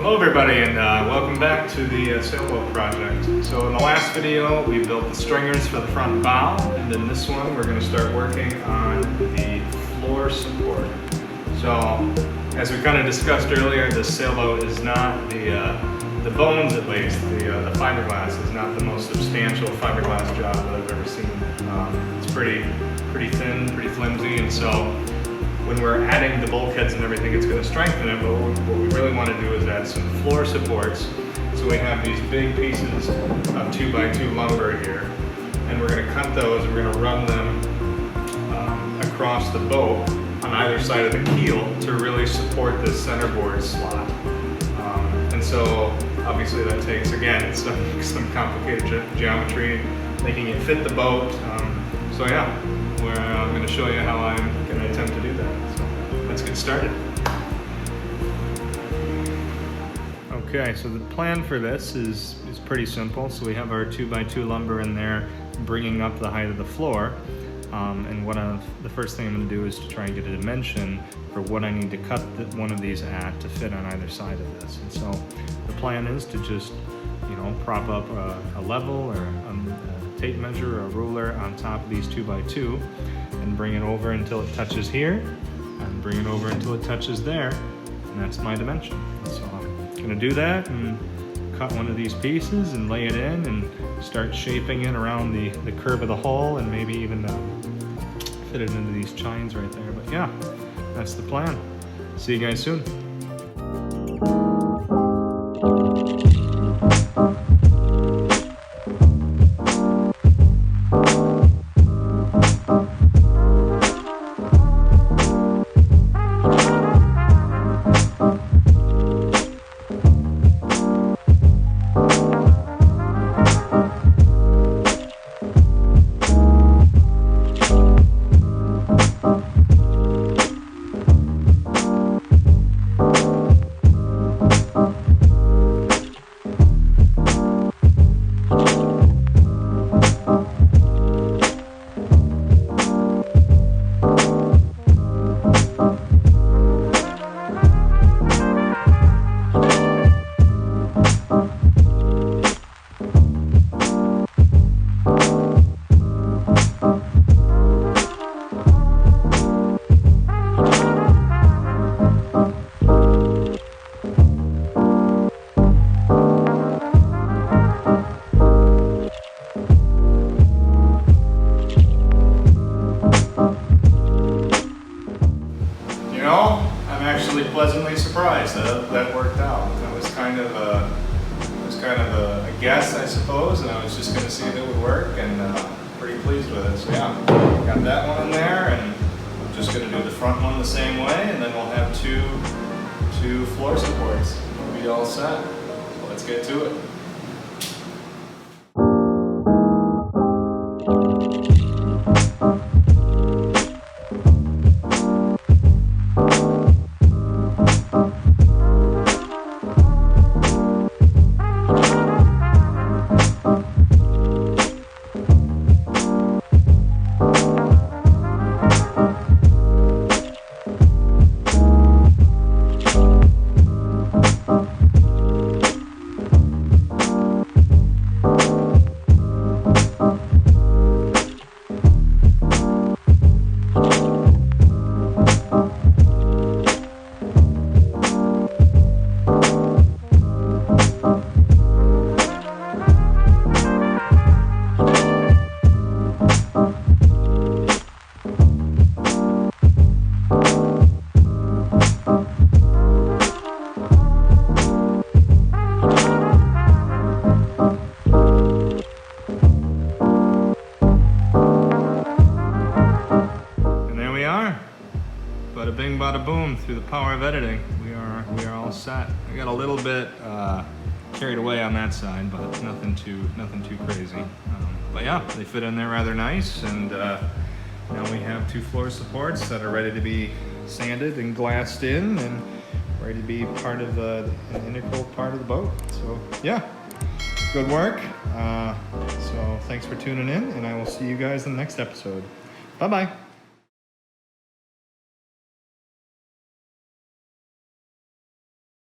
Hello everybody, and welcome back to the Sailboat project. So in the last video we built the stringers for the front bow, and in this one we're going to start working on the floor support. So as we kind of discussed earlier, this sailboat is not the bones, at least the fiberglass is not the most substantial fiberglass job that I've ever seen. It's pretty thin, pretty flimsy, and so when we're adding the bulkheads and everything, it's going to strengthen it, but what we really want to do is add some floor supports. So we have these big pieces of 2x2 lumber here, and we're going to cut those, and we're going to run them across the boat on either side of the keel to really support this centerboard slot. And so obviously that takes, again, some complicated geometry, making it fit the boat. So yeah, I'm going to show you how I'm going to attempt to do that. So let's get started. Okay, so the plan for this is pretty simple. So we have our 2x2 lumber in there, bringing up the height of the floor. And the first thing I'm going to do is to try and get a dimension for what I need to cut one of these at to fit on either side of this. And so the plan is to just, prop up a level or a tape measure or a ruler on top of these 2x2 and bring it over until it touches here, and bring it over until it touches there, and that's my dimension. So I'm going to do that and cut one of these pieces and lay it in and start shaping it around the curve of the hull, and maybe even fit it into these chines right there. But yeah, that's the plan. See you guys soon. I'm actually pleasantly surprised that worked out. That was kind of a guess, I suppose, and I was just going to see if it would work, and pretty pleased with it. So yeah, got that one in there, and I'm just going to do the front one the same way, and then we'll have two floor supports. We'll be all set. So let's get to it. Bada bing, bada boom. Through the power of editing, we are all set. I got a little bit carried away on that side, but nothing too crazy. But yeah, they fit in there rather nice, and now we have two floor supports that are ready to be sanded and glassed in, and ready to be part of an integral part of the boat. So yeah, good work. So thanks for tuning in, and I will see you guys in the next episode. Bye-bye.